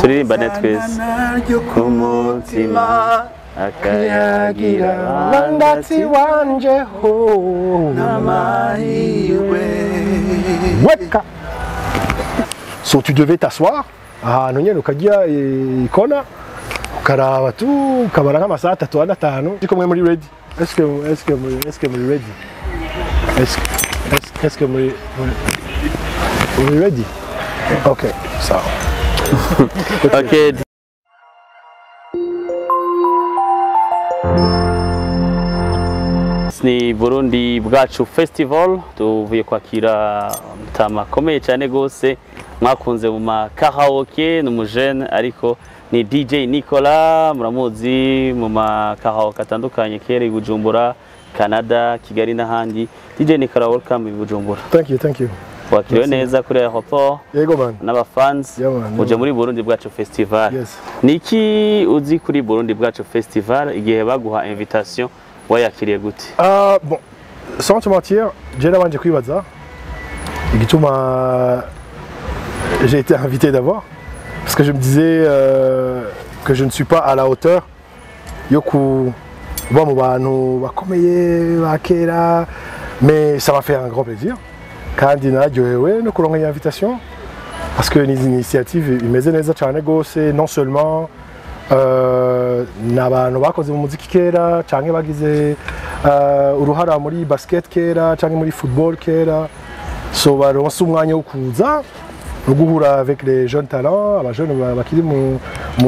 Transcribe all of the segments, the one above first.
turirimba netwese kumutima akayagira Mandati wanje ho n'amahirwe. Weka. So tu devais t'asseoir ahantu nyene ukajya ikona ukaraba tu ukabara nk'amasaha 3 ane 5 ariko mwe muri ready est-ce que muri ready est-ce que muri ready okay so okay. Ni Burundi Bwacu Festival tuvuye kwakira mutama akomeye cyane gose mwakunze mu makaraoke n'umujene ariko ni DJ Nicolas muramuzi mu makaraoke atandukanye kere Bujumbura Canada Kigali n'ahandi. DJ Nicolas welcome in Bujumbura. Thank you wakiriwe neza kuri aeroport yego man n'abafans uje muri Burundi Bwacu Festival. Niki uzi kuri Burundi Bwacu Festival igihe baguha invitation wayakiriye gute? Bon, sans te mentir, j'ai nabanje kwibaza igituma j'ai été invité d'abord parce que je me disais que je ne suis pas à la hauteur yo kuba mu bantu bakomeye bakera, mais ça m'a fait un grand plaisir kandi naryohewe no kuronka iyi invitation parce que ni initiative imeze neza cyane gose, non seulement n'abantu bakoze mu muziki kera canke bagize uruhara muri basket kera canke muri football kera, so baronse umwanya wo kuza no guhura avec les jeunes talents, abajene bakiri mu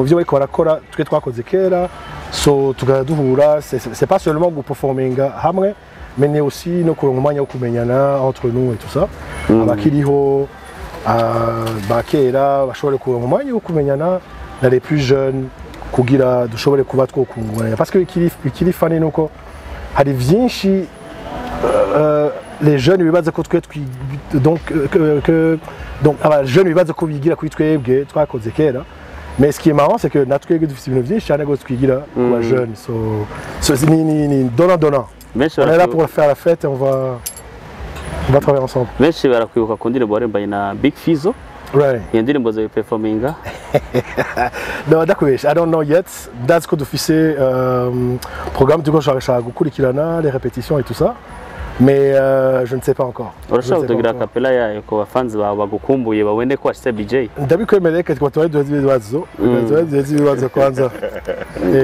byo bariko barakora twe twakoze kera, so tugaduhura. C'est pas seulement go performinga hamwe mais ni aussi no kuronka umwanya wo kumenyana entre nous et tout ça, abakiriho bakera bashobore kuronka umwanya wo kumenyana na les plus jeunes kugira dushobore kuba twokungurana parce que ikiri fani nuko hari vyinshi les jeunes bibaza ko twe donc aba jeunes bibaza ko bigira kuri twebwe twakoze kera, mais ce qui est marrant c'est que natwe dufite ibintu vyinshi cyane go twigira ku ba jeunes, so ni donnant. On est là pour faire la fête et on va travailler ensemble. Benshi barakwibuka ku ndirimbo warembaye na Big Fizzo. Right. Iyo ndirimbo zo performinga. No, I don't know yet. That's ko dufise programme tuko shaka gukurikirana les répétitions et tout ça. Mais je ne sais pas encore. Urashaka kugira capella yayo ko bafanzi bawe bagukumbuye babone ko ashise BJ. Ndabikwemereye ko twatwaye ibibazo. Ibibazo kwanza.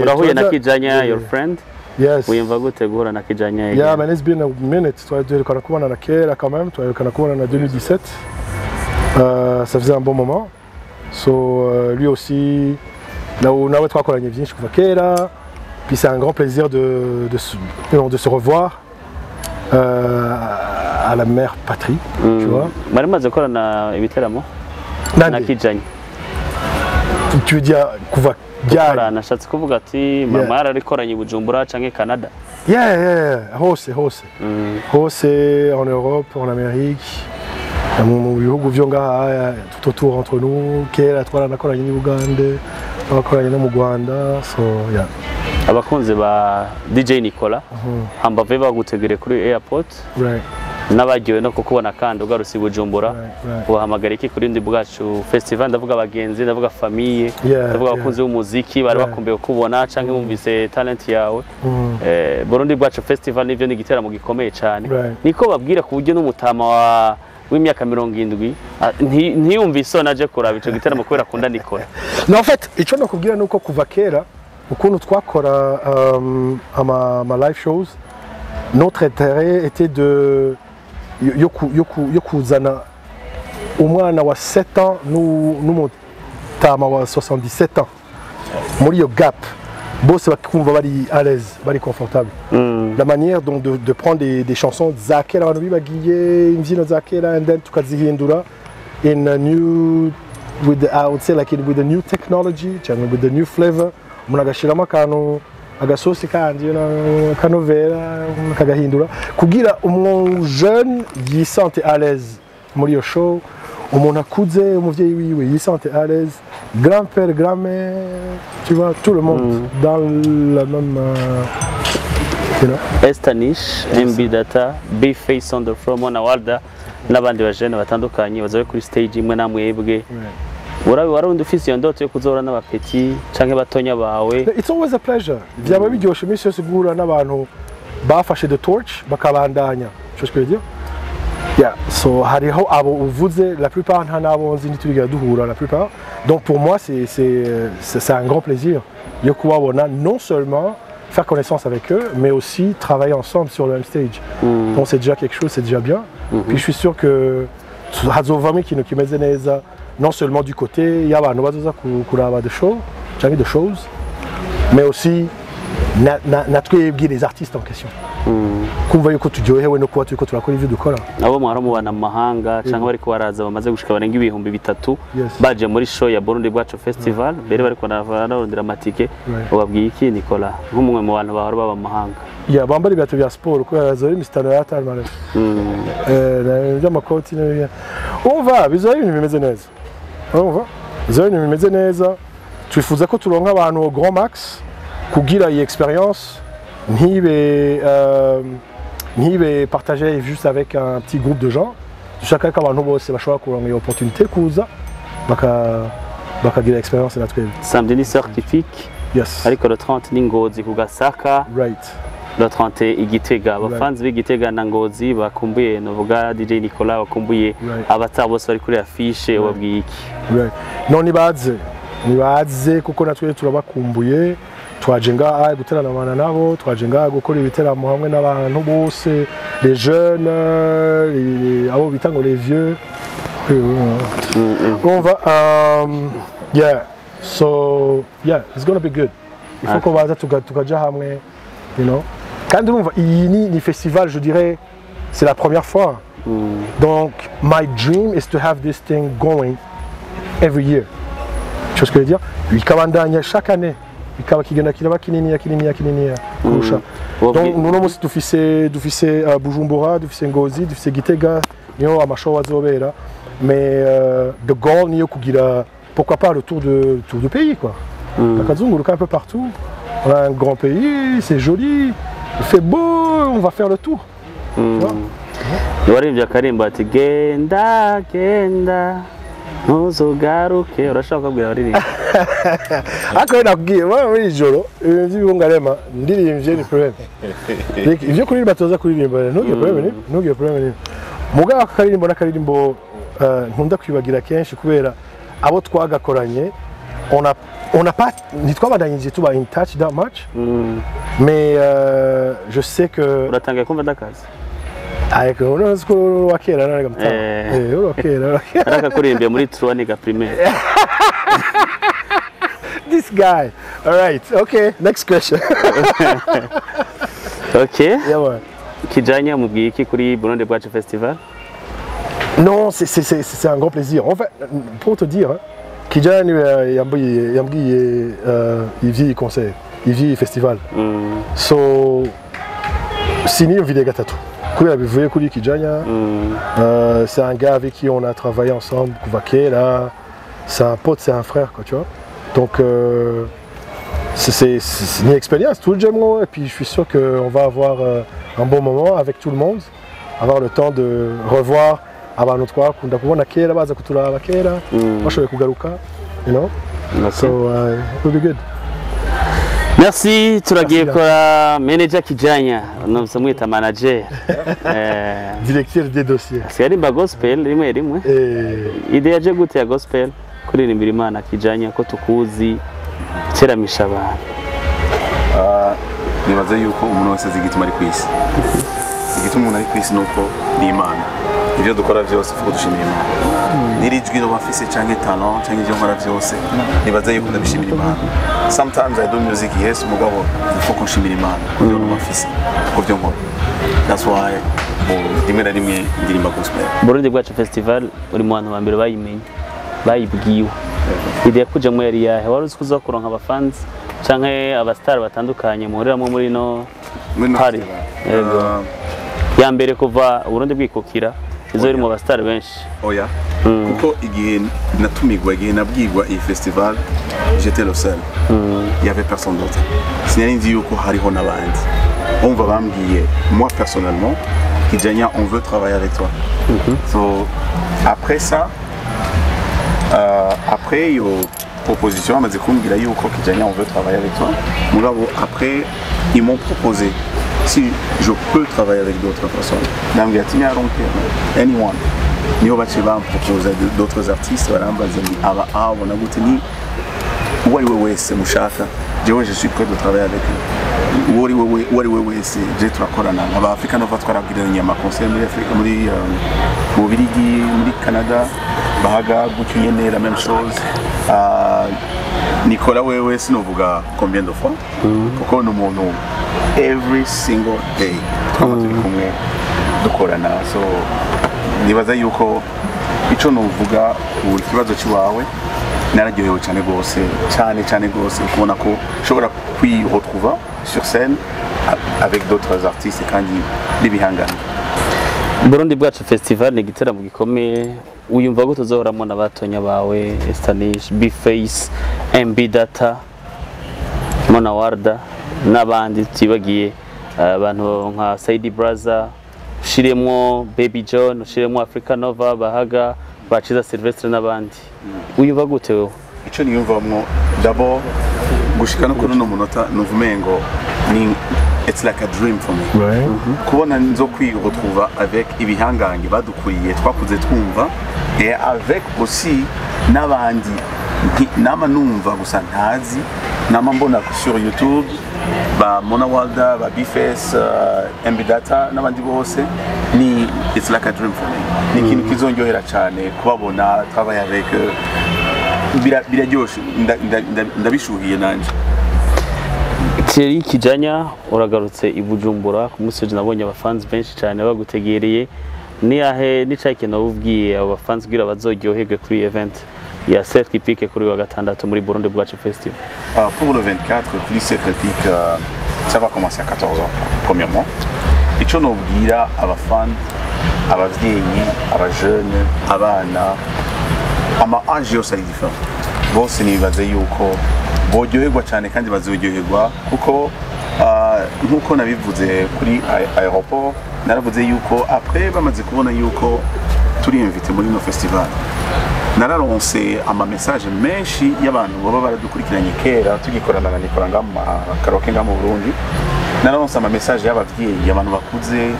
Urahuye na Kijanya your friend? Yes. Uyumva gute guhura na Kijanya? Yeah, man, it's been a minute. Twari kubona na kera quand même, twari kubona na 2017. Ça faisait un bon moment. So lui aussi, nawe twakoranye byinshi kuva kera. Puis c'est un grand plaisir de se revoir à la mère patrie, tu vois. Bari maze korana ibiteramo na Kijanya. Tu veux dire kuva byara nashatse kuvuga ati mama yararikoranye Bujumbura canke Canada? Yeah, hose en Europe, en Amérique. Mu bihugu byo ngaha tout autour entre nous, kera twaranakoranye ni Uganda, twakoranye no mu Rwanda, so yeah. Abakunze ba DJ Nicolas hambave bagutegere kuri airport, right, nabagiwe no kukubona kandi ugarusi Bujumbura, ubahamagara iki kuri Burundi Bwacu Festival? Ndavuga abagenzi, ndavuga famille, ndavuga abakunzi b'umuziki bari bakumbuye kubona canke bumvise talent yawe. Burundi Bwacu Festival nivyo ni igiteramo gikomeye cyane, niko babwira ku buryo n'umutama wa w'imyaka 70 ntiyumva isoni aje kuraba ico giteramo kubera akunda Nicolas. No, en fait ico nakubwira nuko kuva kera ukuntu twakora ama live shows, notre intérêt était de yokuzana umwana wa 7 ans n'umutama wa 77 ans muri yo gap, bose bakumva bari à l'aise, bari confortable. La manière donc de prendre des chansons za kera abantu bibagiye imbyino za kera and then tukazihindura in a new I would say like with the new technology, with the new flavor, umuntu agashiramo akantu agasosi kandi kanovera kagahindura kugira umuntu jeune yisante à l'aise muri yo show, umuntu akuze umuvyeyi wiwe yisante à l'aise, grand-père, grand-mère, tu vois, tout le monde dans la même Estanish, MB Data, Big Face on the From, Mwana Walda n'abandi bajene batandukanye bazawe kuri stage imwe namwebwe Warundi ufise iyo ndoto yo kuzohura n'abapeti canke batonya bawe? It's always a pleasure. Vyaba biryoshe iminsi yose guhura n'abantu bafashe the torch bakabandanya. Tu vois ce que je veux dire? Yeah. So hariho abo uvuze, la plupart nta nabo nzi ntiturigira duhura la plupart. Donc pour moi c'est un grand plaisir yo kubabona, non seulement faire connaissance avec eux, mais aussi travailler ensemble sur le même stage. Donc c'est déjà quelque chose, c'est déjà bien. Puis je suis sûr que hazovamo ikintu kimeze neza, non seulement du côté y'abantu bazoza kuraba de choses, mais aussi natwebwe les artistes en question. Kumva yuko turyohewe no kuba turiko turakora ivyo dukora. Abo mwaramubana mu mahanga canke bariko baraza bamaze gushika barenga ibihumbi 3 baje muri show ya Burundi Bwacu Festival, mbere bariko bararondera amatike. Ubabwiye iki Nicolas nk'umwe mu bantu bahora baba mu mahanga? Yeah, bambara ibyato bya sport ko yazori mistano ya Talmare. By'amakoti ne. Umva bizoye ibintu bimeze neza. Umva bizoye ibintu bimeze neza. Twifuza ko turonka abantu au Grand Max kugira iyi expérience ntibe partager juste avec un petit groupe de gens. Chacun abantu bose bashobora kuronka iyo opportunité kuza bakagira expérience na twebwe. Samedi ni certifique. Yes. Ariko le 30 ni Ngozi ku Gasaka. Right. Le 30 igitega. Abafanzi b'igitega na Ngozi bakumbuye novuga DJ Nicolas bakumbuye abatari bose bari kuri affiche wabwiye iki? Right. No nibaze kuko natwe turabakumbuye. Twaje ngaha guteranamana nabo, twaje ngaha gukora ibiteramo hamwe n'abantu bose, les jeunes, abo bita ngo les vieux. On va yeah. So yeah, it's gonna be good. Il faut qu'on baza tukaja hamwe, you know. Kandi urumva iyi ni festival, je dirais, c'est la première fois. Donc my dream is to have this thing going every year. Tu vois ce que je veux dire? Bikabandanya chaque année. Bikaba kigenda kiraba kinini kurusha. Donc uno munsi dufise Bujumbura, dufise Ngozi, dufise Gitega, niyo amashow azobera. Mais the goal niyo kugira pourquoi pas le tour de pays quoi. Bakazunguruka un peu partout. On a un grand pays, c'est joli, il fait beau, on va faire le tour. Warivya karimba ati genda ntuzugaruke, urashaka kubwira abaririmba? Ako nakubwiye muri ijoro ibintu by'ibungarema ndirimbye ni problème. Ivyo kuririmba toza kuririmba ntugire problème. Mugabo akaririmbo n'akaririmbo nkunda kwibagira kenshi kubera abo twagakoranye on n'a pas ntitwabandanyije tuba in touch that much. Mais je sais que uratangaye kumva ndakazi. Ariko unoze ko wakera naraga mutama. Wakera. Araka kuririmbe muri Truaniga primaire. This guy. All right. Okay. Next question. Okay. Yeah, ouais. Kijanya mubwiye iki kuri Burundi Bwacu Festival? Non, c'est un grand plaisir. En fait, pour te dire, Kijanya yambwiye ivyi concert, ivyi festival. So sini video gatatu. Kubera bivuye kuri Kijanya. C'est un gars avec qui on a travaillé ensemble, Kuvakela. C'est un pote, c'est un frère quoi, tu vois. Donc c'est une expérience tout le temps et puis je suis sûr qu'on va avoir un bon moment avec tout le monde, avoir le temps de revoir abantu twakunda kubona kera baza kuturaba kera bashoboye kugaruka, you know. So it will be good. Merci, turagiye kora manager Kijanya, no mwita manager. Directeur des dossiers. Sirimba gospel rimwe. Idea je gute ya gospel kuririmbira Imana Kijanya ko tukuzi teramisha abantu. Nibaza yuko umuntu wese zigituma ari kwisi. Igituma umuntu ari kwisi nuko ni Imana. Ivyo dukora vyose fuko dushimira Imana. Nirijwi no bafise canke talent canke ivyo nkora vyose nibaza yuko ndabishimira Imana. Sometimes I do music yes mugabo fuko nshimira Imana kuko no bafise kuko vyo nkora. That's why rimwe na rimwe ndirimba gospel. Burundi Bwacu Festival uri mu bantu bambere bayimenye bayibwiwe. Idea kuja mu yari yahe wari uzi kuza kuronka abafans canke abastar batandukanye muhuriramo muri no hari yego ya mbere kuva Burundi bwikukira izo iri mu bastar benshi oya kuko igihe natumigwa igihe nabwirwa iyi festival j'étais le seul il y avait personne d'autre sinari nzi yuko hariho n'abandi umva bambwiye moi personnellement Kijanya on veut travailler avec toi so après ça après iyo proposition bamaze kumbwira yuko Kijanya on veut travailler avec toi mugabo après ils m'ont proposé si je peux travailler avec d'autres personnes ndambwira ati I don't care anyone niyo bace bamproposa d'autres artistes barambaza ni aba abona gute ni uwari we wese mushaka jewe je suis prêt de travailler avec eux uwari we wese je turakorana aba Africa Nova twarabwiranye ama concert muri Africa muri mu Birigi muri Canada bahaga gutyo nyene la même chose Nicolas wewe sinovuga combien de fois kuko no muntu every single day twaba turi kumwe dukorana so nibaza yuko ico novuga uri kibazo ciwawe nararyohewe cyane gose cyane gose kubona ko ushobora kwiretrouver sur scène avec d'autres artistes kandi n'ibihangano Burundi Bwacu Festival ni igiteramo gikomeye uyumva gute uzohoramwo n'abatonya bawe Estanish B-Face MB Data Mona Warda n'abandi tibagiye abantu nka Saidi Braza ushiremwo Baby John ushiremwo Africa Nova bahaga baciza Sylvestre n'abandi uyumva gute wewe ico niyumvamwo d'abord gushika no kuno munota nuvumengo ni it's like a dream for me kubona nzo kwiretrouver avec ibihangange badukuriye twakuze twumva et avec aussi n'abandi nama numva gusa ntazi nama mbona sur YouTube ba Mona Walda ba B-Face MB Data n'abandi bose ni it's like a dream for me ni kintu kizonjohera cyane kubabona travailler avec biraryoshe ndabishuhiye nanje Thierry Kijanya uragarutse I Bujumbura ku munsi nabonye abafans benshi cyane bagutegereye ni ahe ni cyake nabubwiye abo bafans bwira bazoryoherwe kuri event ya Cercle Pique kuri wa gatandatu muri Burundi Bwacu Festival. Pour le 24 kuri Cercle Pique ça va commencer à 14h premièrement. Ico nobwira abafans abavyeyi abajeune abana ama age yose ari different bose nibaze yuko boryoherwa cyane kandi bazoryoherwa kuko nkuko nabivuze kuri aéroport naravuze yuko après bamaze kubona yuko turi invité muri no festival nararonse ama message menshi y'abantu baba baradukurikiranye kera tugikorana na Nicolas ngama karaoke ngama Burundi nararonse ama message y'abavyeyi abantu bakuze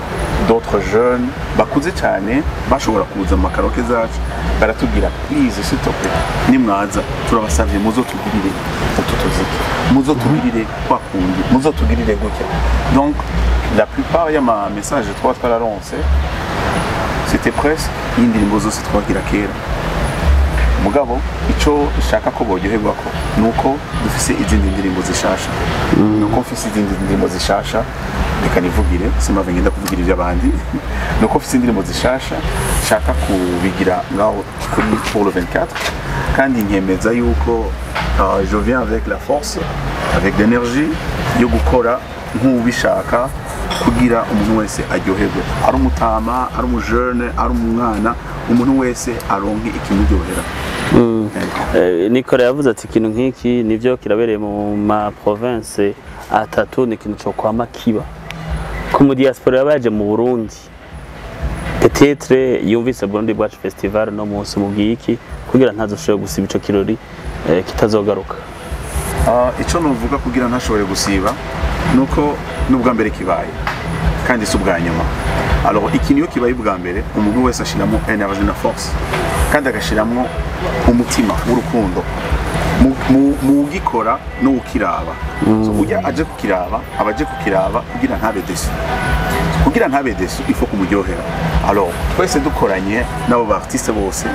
d'autres jeunes bakuze cyane bashobora kuza mu karaoke zacu baratubwira please s'il te plaît nimwaza turabasavye muzotugirire ututuziki muzotugirire kwakundi muzotugirire gutya donc la plupart y'ama message twararonse c'était presque indirimbo zose twagira kera mugabo ico ishaka ko boryoherwa ko nuko dufise izindi ndirimbo zishasha nuko mfise izindi ndirimbo zishasha reka nivugire simave ngenda kuvugira iby'abandi nuko mfise indirimbo zishasha shaka kubigira ngaho kuri pour le 24 kandi nkemeza yuko je viens avec la force avec l'énergie yo gukora nk'ubishaka kugira umuntu wese aryoherwe ari umutama ari umujeune ari umwana umuntu wese aronke ikimuryohera Nicolas yavuze ati ikintu nk'iki nivyo kirabereye mu ma province atatu ni ikintu cyo kwama kiba ku mu diaspora yabaje mu Burundi peut-être yumvise Burundi Bwacu Festival no munsi mu bwiki kugira ntazoshobora gusiba ico kirori kitazogaruka ico novuga kugira ntashobore gusiba nuko nubwa mbere kibaye kandi subwa nyuma alors ikintu kibaye ubwa mbere umuntu wese ashiramo énergie na force kandi agashiramo umutima w'urukundo mu gikora no ukiraba so ujya aje kukiraba abaje kukiraba kugira ntabe desu ifo kumuryohera alors twese dukoranye nabo ba artiste bose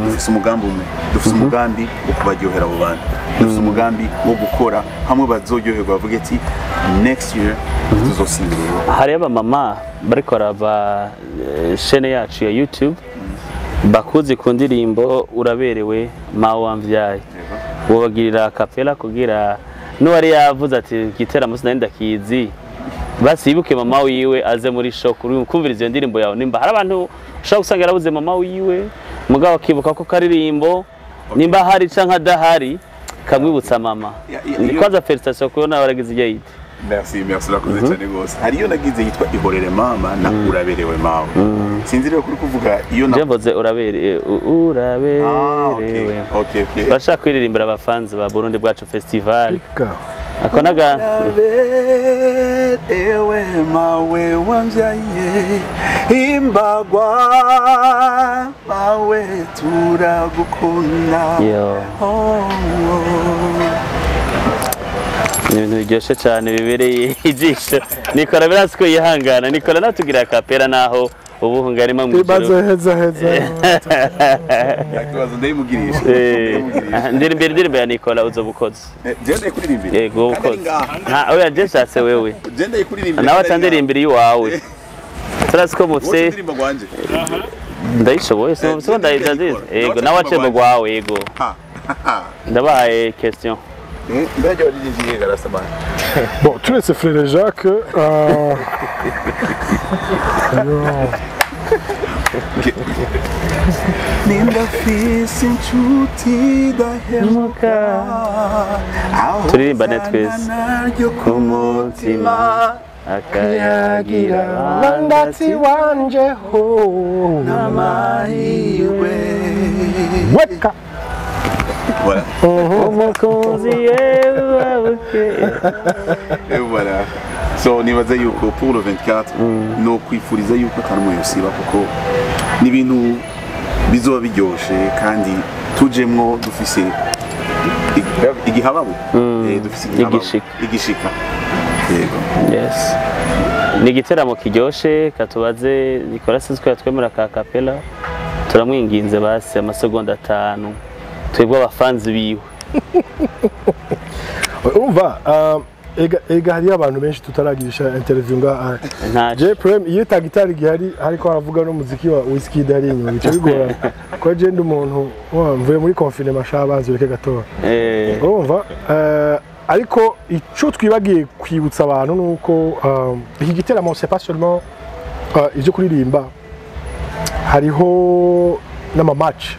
dufise umugambi umwe dufise umugambi wo kubaryohera abo bantu dufise umugambi wo gukora hamwe bazoryoherwa bavuge ati next year tuzosingirira hari aba mama bariko raba chaîne yacu ya YouTube bakuzi ku ndirimbo uraberewe mawamvyaye wobagirira kapela kugira n'uwari yavuze ati giteramo sinenda kizi basibuke mama wiwe aze muri show kumviriza iyo ndirimbo yawe nimba hari abantu ushaka gusanga yarabuze mama wiwe mugabo akibuka ko karirimbo nimba hari canka dahari kamwibutsa mama kwanza felicitation ko nawe waragize ijya yite merci urakoze cyane rwose hariyo nagize yitwa ihorere mama na uraberewe mawe sinzi rero kuri kuvuga iyo mvuze uraberewe okay bashaka kwiririmbira abafanzi ba Burundi bwacu festival ako naga ewe mawe wambyaye imbagwa mawe turagukunda ibintu biryoshye cyane bibereye ijisho Nikora biransi ko yihangana Nikora natugira akapera naho ubu ngarima mu ijoro heza yakibazo ndayimugirisha ndirimbe ya Nikora uzobukoze je ndayikuririmba yego ukoze oya je nshatse wewe je ndayikuririmba nawe atandirimbira iwawe turasi ko mufite ndayishoboye so ndayidandiza yego nawe acemo gwawe yego ndabaye question Bon, tu laisses Frère Jacques. turirimba netwese ku mutima akayagira mandati wanje ho n'amahirwe weka voilà umukunzi yewe et voilà so nibaza yuko pour le 24 no kwifuriza yuko atarimo yosiba kuko ni ibintu bizoba biryoshe kandi tujemwo dufise igihababu dufise igishika yego yes ni igiteramo kiryoshe katubaze Nikora sinzwe yatwemera ka kapela turamwinginze basi amasegonda 5 twebwe abafanzi biwe umva ega hari abantu benshi tutaragirisha interview nga je problem iyo tagitari gihari ariko aravuga no muziki wa Wizkid ari inyuma bice bigora ko je ndi umuntu mvuye muri confinement shabanze ureke gatora urumva ariko ico twibagiye kwibutsa abantu nuko iki giteramo c'est pas seulement ivyo kuririmba hariho n'ama match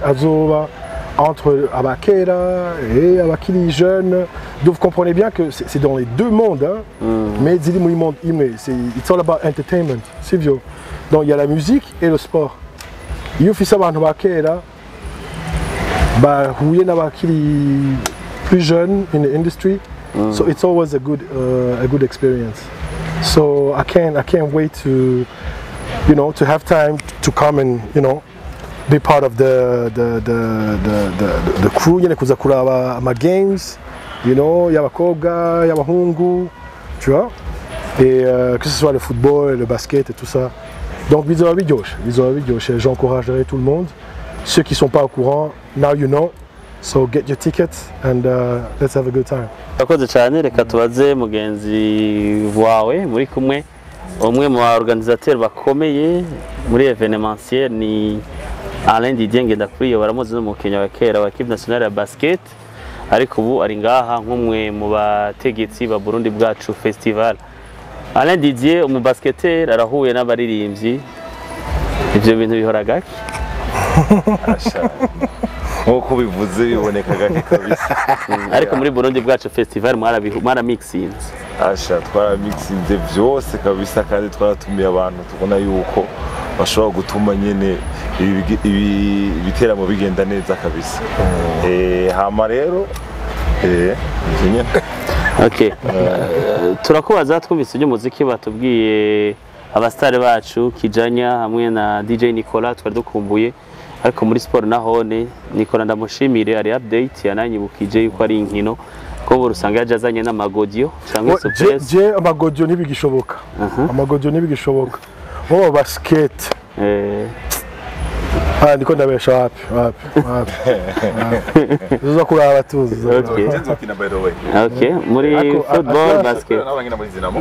azoba entre Abakera et Abakili jeunes. Donc vous comprenez bien que c'est dans les deux mondes, hein? Mais it's all about entertainment, c'est vieux. Donc il y a la musique et le sport. Il y a ça abantu Abakera, bah huye n'Abakili plus jeunes in the industry, so it's always a good experience. So I can't wait to have time to come and be part of the crew, kuza kuraba ama games, y'abakobwa, y'abahungu, tu vois, et que ce soit le football, le basket et tout ça. Donc bizoba biryoshe. J'encouragerai tout le monde. Ceux qui sont pas au courant, now you know. So get your tickets and let's have a good time. Akoze cyane reka tubaze mugenzi wawe muri kumwe umwe mu organisateur bakomeye muri evenementiel ni Alain Didier Ngendakuriyo baramuzi n'umukinnyi wa kera wa Equipe Nationale ya Basket ariko ubu ari ngaha nk'umwe mu bategetsi ba Burundi bwacu festival. Alain Didier umu basketeur arahuye n'abaririmbyi ivyo bintu bihora gake nkuko bivuze biboneka gake kabisa ariko muri Burundi bwacu festival mwara mixinze twara mixinze byose kabisa kandi twaratumiye abantu tubona yuko bashobora gutuma nyene ibiteramo bigenda neza kabisa hama rero okay turakubaza twumvise by'umuziki batubwiye abastare bacu Kijanya hamwe na DJ Nikora twari dukumbuye ariko muri sport nahone Nikora ndamushimire ari update yananyibukije yuko ari inkino ko burusanga yajazanye n'amagodio cyangwa surprise je amagodio nibigishoboka amagodio nibigishoboka bo basket ndiko ndabesha wapi uza kuraba tuzi okay muri football basket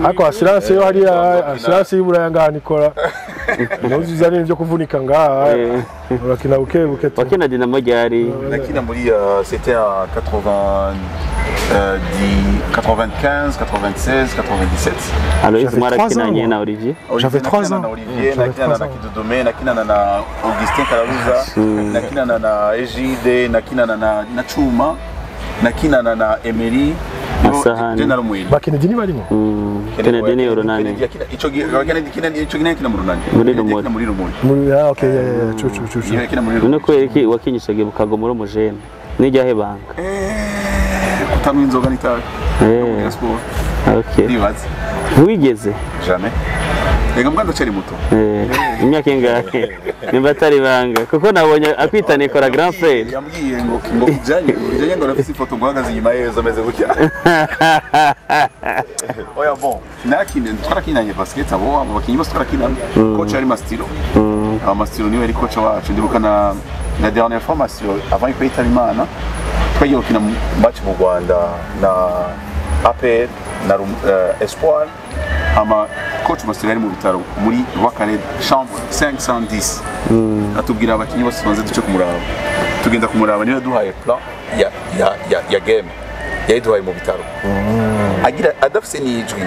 ako assurance yo hari assurance y'Iburaya ngaha Nikora nuzuzana ibyo kuvunika ngaha urakina buke wakina Dinamo ryari nakina muri c'était en 95, 96, 97. Alors, Marakina na Olivier. J'avais 3 ans. Olivier, nakina na Kidodomé, nakina na Augustin Kararuza, nakina na Ejide, nakina na Chuma, nakina na Emery, Masahani. Je narumwini. ba Kennedy ni barimo Kennedy ni urunani Ico Kennedy kina mu runani. Muri Rumuri. Muri Rumuri. okay chu Niwe kina muri Rumuri. none ko iki wakinyishaga bukagomora umujene nijya he banga Kutamwa inzoga n'itabi. Ya sport. okay Ndibaza. wigeze Jamais. Rega mbwa ndacari muto. imyaka ingahe nimba atari banga kuko nabonye akwitaniye kora grand frère Yambwiye ngo ujanye ngo rafisi ifoto ngo hagaze inyuma yezo ameze gutya. Oya bon. Twarakinanye basket abo bakinyi bose twarakinanye. Coach ari Mastiro. Mastiro niwe ari coach wacu ndibuka na dernière fois Mastiro avant yuko yitaba Imana twagiye gukina match mu Rwanda na APR na Espoir ama coach Mastiro ari mu bitaro muri Rwakare chambre 510 atubwira abakinyi bose banze duce kumuraba tugenda kumuraba niwe duhaye plan ya game yaduhaye mu bitaro agira adafise nijwi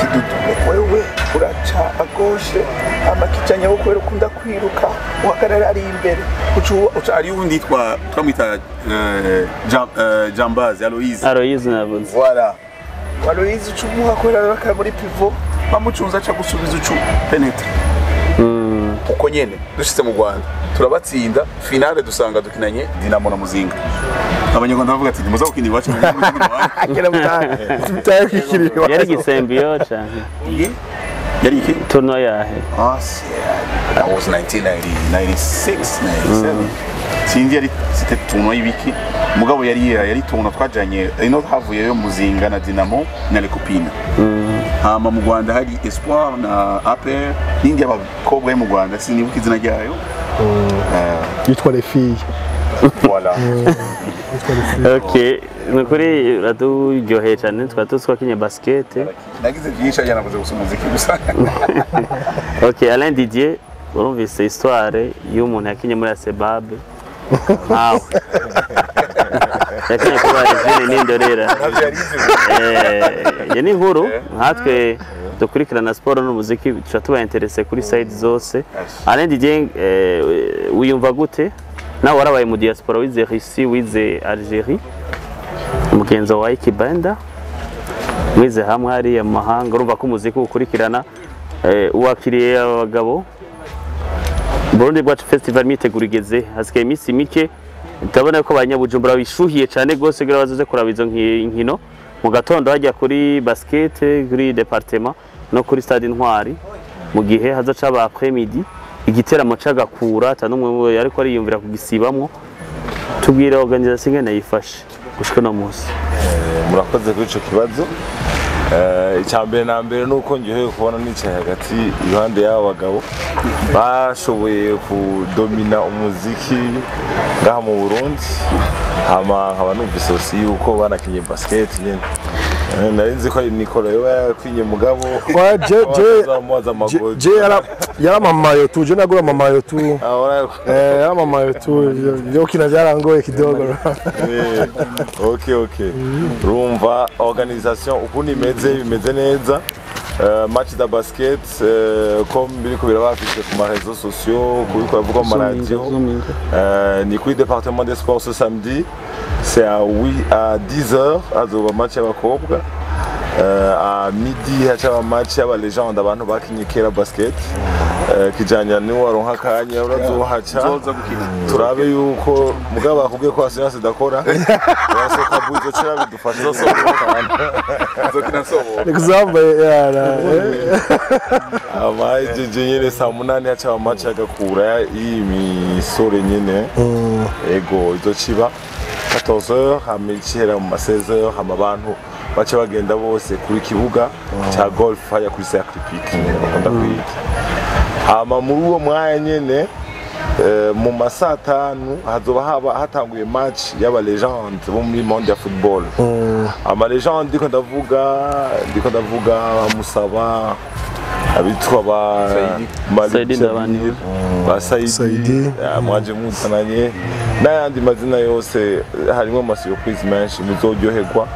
kidudu wewe uraca agoshe amakicanya wo kwera ukunda kwiruka uhagarara ari imbere uca ari undi twamwita Jambazi Aloise navuze voilà Aloise ucumuha kwera bakara muri pivot bamucunza aca gusubiza ucu penetre uko nyene dushitse mu Rwanda turabatsinda finale dusanga dukinanye Dinamo na Muzinga abanyarwanda bavuga ati muza gukina iwacu yari gisembio cyane yari iki tournoi yahe that was 1996 97 sindi yari c'était tournoi y'ibiki mugabo yari tournoi twajanye ino havuyeyo Muzinga na Dinamo na Le Copine hama mu Rwanda hari Espoir na APR n'indi abakobwa mu Rwanda sinibuka izina ryayo yitwa les filles voilà okay nukuri raduryoheye cyane twakinye basket nagize byinshi ajyana kuza gusoma umuziki gusa okay Alain Didier urumvise histoire y'umuntu yakinye muri Asebab nkawe yakinye kuba izina n'indorera ni inkuru nkatwe dukurikirana siporo n'umuziki tuba tuba interese kuri side zose Alain Didier wiyumva gute nawe warabaye mu diaspora wize Russie wize Algerie umugenzo wa Ikibanda mwize hamwe hari mu mahanga urumva ko umuziki ukurikirana uwakiriye abagabo Burundi Bwacu Festival mitegura igeze hasigaye iminsi mike ndabona ko abanyabujumbura bishuhiye cyane gose gira bazoze kuraba izo nkino mu gatondo hajya kuri basket kuri departement no kuri stade Intwari mu gihe hazaca ba après-midi igiteramo cagakura atanumwe ariko ariyumvira kugisibamwo tubwire organisation ngene yifashe gushika no munsi murakoze kuri ico kibazo icyambere na mbere nuko ngiye kubona nicaye hagati iruhande y'abo bagabo bashoboye kudomina umuziki ngaha mu Burundi hama nkaba numvise aussi yuko banakinye basket nyene narinzi ko Nicola yakwinye mugabo je yara mamayo tu je nagura mamayo tu yara mamayo tu yo kina byarangoye kidogo okay rumva organisation ukundi imeze neza match da basket comme biriko birabafite ku ma réseaux sociaux kubiko bavuga mu radio ni kuri département des sports ce samedi c'est à 10h azoba match y'abakobwa à midi hacha match y'aba legende abantu bakinye kera basket kijanya ni waronka kanya urazohaca turabe yuko mugabo bakubwiye ko asiranse dakora basoka buzo cyera bidufasha zokina sobo example yara amaye nyene saa 8 hacha match agakura imisore nyene ego izochiba 14h hamichera mu 16h hama abantu bace bagenda bose kuri kibuga cha golf haya kuri Circle Pic bakunda kwita hama muri uwo mwanya nyene mu masaa 5 hazoba hatanguye match y'aba legende bo muri monde ya football ama legende ndiko ndavuga Musaba abitwa ba Saidi Ndabani ba Saidi mwaje muzananye n'ayandi mazina yose harimo ama surprise menshi muzoryoherwa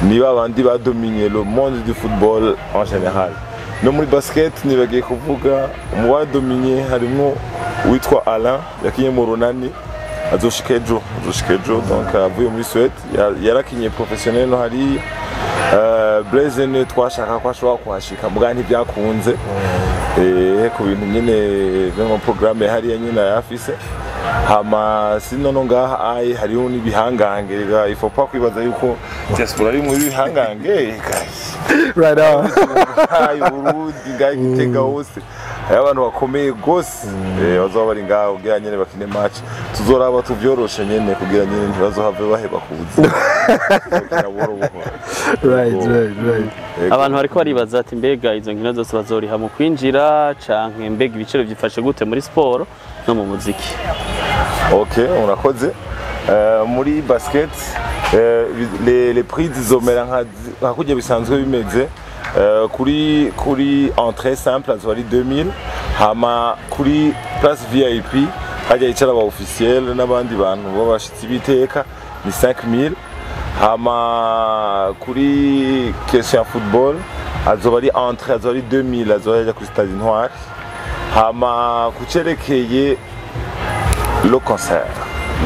niba abandi badominiye le monde du football en général no muri basket nibagiye kuvuga mu badominiye harimo witwa Alain yakinye mu Runani azoshika ejo donc avuye muri Suède yarakinye professionnel no hari Blaise ne twashaka ko ashobora kuhashika mbwa ntibyakunze ku bintu nyine byo programme hariya nyine yafise hama sino no ngaha ai hariho n'ibihangange il faut pas kwibaza yuko diaspora ari muri bihangange right on ai Burundi ngaho Gitega hose abantu bakomeye gose bazoba bari ngaho kugira nyene bakine match tuzoraba tuvyoroshe nyene kugira nyene ntibazohave baheba kuza right abantu bariko baribaza ati mbega izo nkino zose bazoriha mu kwinjira canke mbega ibiciro byifashe gute muri sport no mu muziki. Ok, urakoze. Muri basket les prix zizomera nka kujya bisanzwe bimeze kuri entrée simple azori 2000 hama kuri place VIP hajya yicara aba officiel n'abandi bantu babashitsi biteka ni 5000 hama kuri question football azori entrée azori 2000 azori kuri stade noir hama kucerekeye le concert,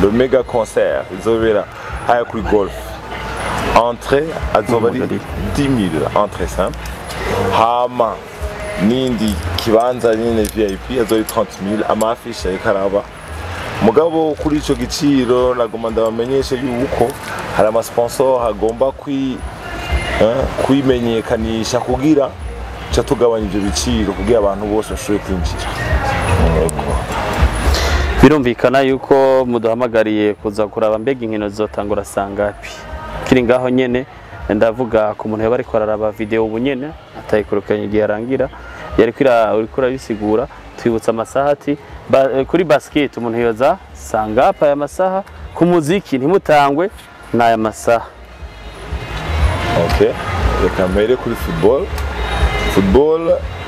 le méga concert, izobera haya kuri golf. Entrée azobari 10 000 entrée simple. Hama nindi kibanza nyine VIP azori 30 000 amafisha ikaraba. Mugabo kuri ico giciro nagomba ndabamenyesha yuko hari ama sponsor agomba kwimenyekanisha kugira cha tugabanya ivyo biciro kugira abantu bose bashobore kwinjira. Birumvikana yuko muduhamagariye kuza kuraba mbega inkino zizotangura sangapi kiri ngaho nyene ndavuga ku muntu yabari kwararaba video ubu nyene atayikurukanye igihe yarangira yari urikura bisigura twibutsa amasaha ati kuri basket umuntu yoza sangapa ya masaha ku muziki ntimutangwe n'aya masaha. Ok, reka mbere kuri football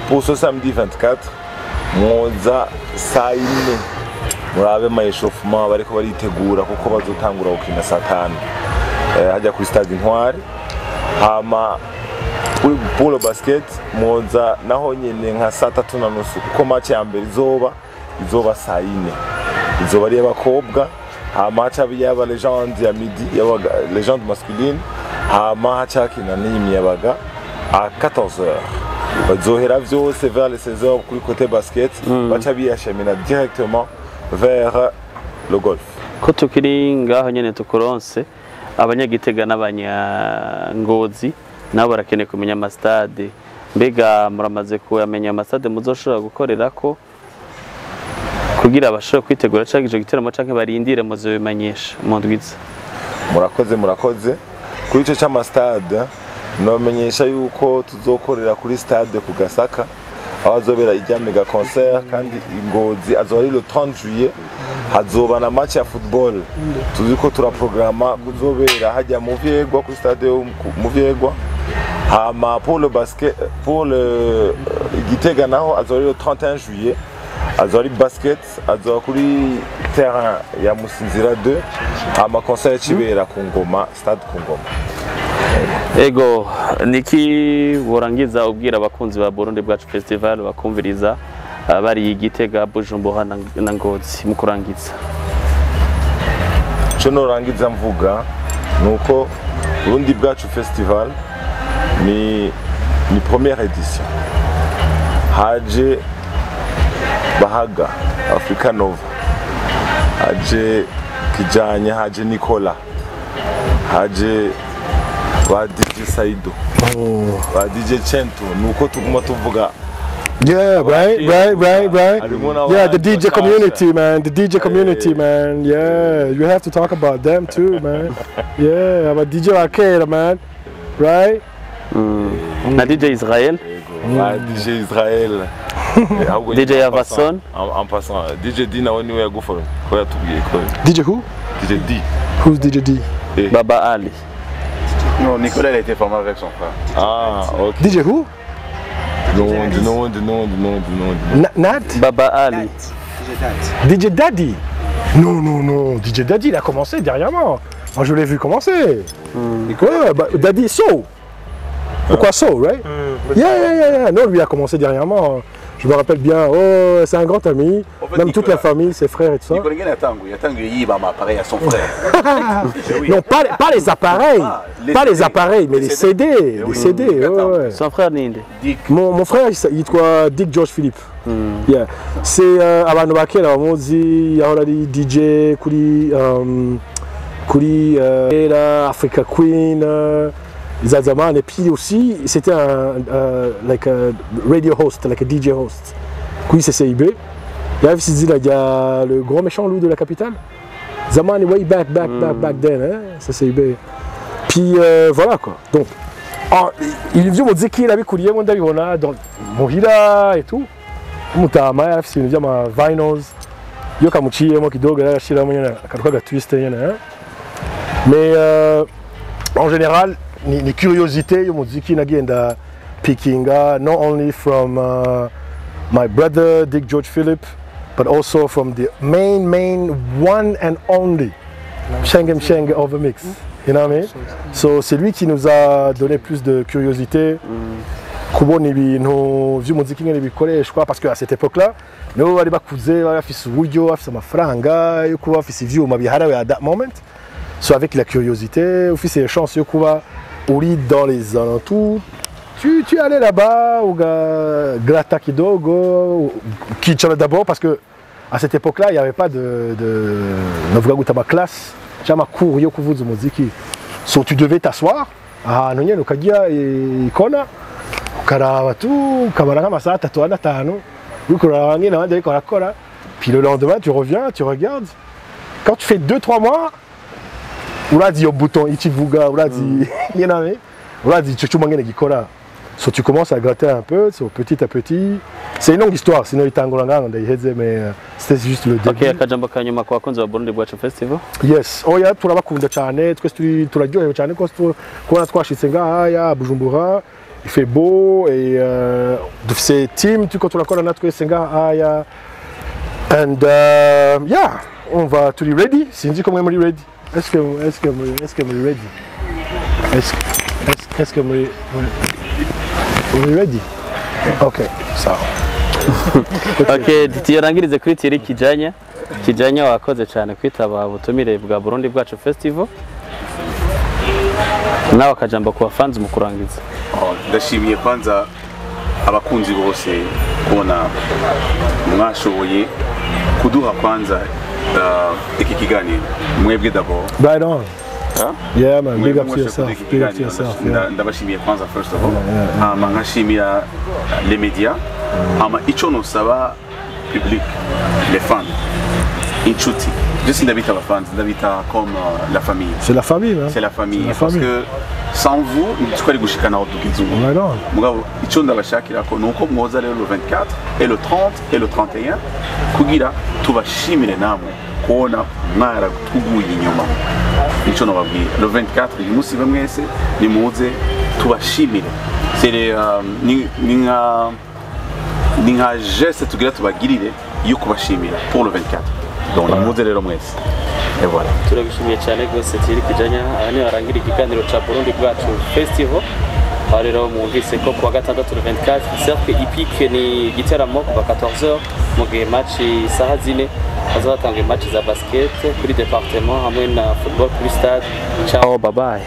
pour ce samedi 24 moza saa 4 murabe mayeshofuma bariko baritegura kuko bazotangura gukina saa 5 hajya kuri stade Intwari hama pour le basket moza naho nyene nka saa 3:30 kuko match ya mbere izoba saa 4 izoba ari abakobwa hama haca yaba legende ya midi yaba legende masculine hama haca kina n'imiyabaga à 14h bazohera vyose vers les 16h kuri côté basket baca biyashemina directement vers le golf. Ko tukiri ngaho nyene tukuronse abanyagitega n'abanyangozi nabo barakeneye kumenya amastade mbega muramaze kuyamenya amastade muzoshobora gukorerako kugira abashobora kwitegura canke ico giteramo canke barindire muzobimenyesha mu ndwiza. Murakoze kuri ico c'amastade nomenyesha yuko tuzokorera kuri stade ku Gasaka aho azobera ijya mega concert kandi Ingozi azoba ari le 30 juillet hazoba na match ya football tuziko turaprograma kuzobera hajya mu Vyegwa ku stade mu Vyegwa hama pour le basket pour le Gitega naho azoba le 31 juillet azoba ari basket azoba kuri terrain ya Musinzira 2 hama concert cibera ku Ngoma stade ku Ngoma. Ego niki worangiza ubwira abakunzi ba Burundi Bwacu Festival bakumviriza bari Gitega Bujumbura na Ngozi mu kurangiza. Cyo norangiza mvuga nuko Burundi Bwacu Festival ni première édition haje Bahaga Africa Nova haje Kijanya haje Nicola haje ba DJ Saido ba DJ Chento nuko tuguma tuvuga. Yeah, right. Yeah, the DJ community, man. The DJ community, man. Yeah, you have to talk about them too, man. Yeah, about DJ Akera, man. Right? Na DJ Israel. DJ Israel. DJ Yavason. En passant, DJ D na wani we go for. Ko yatubwiye ko. DJ who? DJ D. Who's DJ D? Baba Ali. Non, Nicolas a été formé avec son frère. Ah, ok. DJ who? Non. Nat? Baba Ali. DJ Daddy? Non. DJ Daddy, il a commencé derrière moi. Moi, je l'ai vu commencer. Ouais, bah, Daddy So. Pourquoi So, right? Yeah. Non, lui a commencé derrière moi. Je me rappelle bien, oh, c'est un grand ami, En fait, même toute la famille, ses frères et tout ça. Nicolas Nguyen a tangu yiba appareil à son frère. Oui. Non, pas les appareils, pas les appareils, mais les CD, les CD. Ouais, ouais. Son frère ninde. Dick. Mon frère, il yitwa Dick George Philippe. Yeah. C'est abantu bakera bamuzi yahora ari DJ kuri Africa Queen Zazaman, et puis aussi c'était like a radio host, like a DJ host. Kuri CCIB. Il y a le grand méchant loup de la capitale. Zaman way back then, hein, CCIB. Puis voilà quoi. Donc il vient me dire qu'il avait courrier mon ndabibona dans muhira et tout. Mutama yarafise ibintu by'ama vinyls yo kamuciyemo kidogo yarashiramo nyene akaruka gatwist nyene, hein. Mais en général ni curiosité yo muziki nagenda pickinga not only from my brother Dick George Philippe but also from the main one and only Shenge Overmix. You know what I mean? So c'est lui qui nous a donné plus de curiosité. Kubona ibintu vy'umuziki ngene bikoreshwa parce que à cette époque-là nibo bari bakuze bafise uburyo bafise amafaranga yo kuba bafise ivyuma biharawe at that moment. So avec la curiosité, ufise les chances yo kuba uri dans les alentours, tu allais là-bas ou gratta kidogo, kichana d'abord parce que à cette époque-là il n'y avait pas de navuga gutama classe cyangwa cours yo kuvuza umuziki. So tu devais t'asseoir ahantu nyene ukagira ikona ukaraba tu ukabara nk'amasaha 3 na 5 uriko uraraba nyene abandi bariko barakora, puis le lendemain tu reviens, tu regardes. Quand tu fais 2-3 mois urazi yo bouton ikivuga urazi nyene urazi ico cyuma ngene gikora. So tu commences à gratter un peu, so petit à petit. C'est une longue histoire, sinon itangura nganga ndayiheze, mais c'était juste le début. Okay, akajambo kanyuma kwa bakunzi ba Burundi Bwacu Festival. Yes, oya turabakunda cyane, twese turaryohewe cyane ko kubona twashitse ngaha Bujumbura. Il fait beau et c'est team tu quand on a notre ngaha and yeah, on va to be ready. Sinzi comment on est ready. Est-ce que on est ready? Est-ce que on est ready? Okay, sawa. Okay, tuyarangirize kuri Thierry Kijanya wakoze cyane kwitaba ubutumire bwa Burundi Bwacu Festival. Nawe akajambo ku fans mu kurangiza. Ndashimiye kwanza abakunzi bose kubona mwashoboye kuduha kwanza iki kiganiro mwebwe d'abord. Right on. Huh? Yeah man, big up to yourself. Big up to yourself. Ndabashimiye kwanza first of all. Nkashimira les médias. Ico nosaba public, les fans. Inshuti. Je suis d'habiter à fans, d'habiter comme la famille. C'est la famille, hein? C'est la famille. Parce que sans vous, nous sommes gushikana otukizu. Mugabo ico ndabashakira ko nuko mwoza rero le 24 et le 30 et le 31 kugira tubashimire namwe kuona mwara tuguye inyuma. Ico nababwira le 24 uyu munsi bamwese nimuze tubashimire. C'est les ninga geste tugira tubagirire yo kubashimira pour le 24. Donc nimuze rero mwese. Et voilà. Turabishimiye cyane gose Thierry Kijanya ni arangira ikiganiro ca Burundi Bwacu Festival. Rero mwumvise ko kuwa gatandatu 24 cercle hippique ni igiteramo kuva 14h mu gihe match isaha 4 azatanga match za basket kuri département hamwe na football kuri stade. Ciao, bye bye.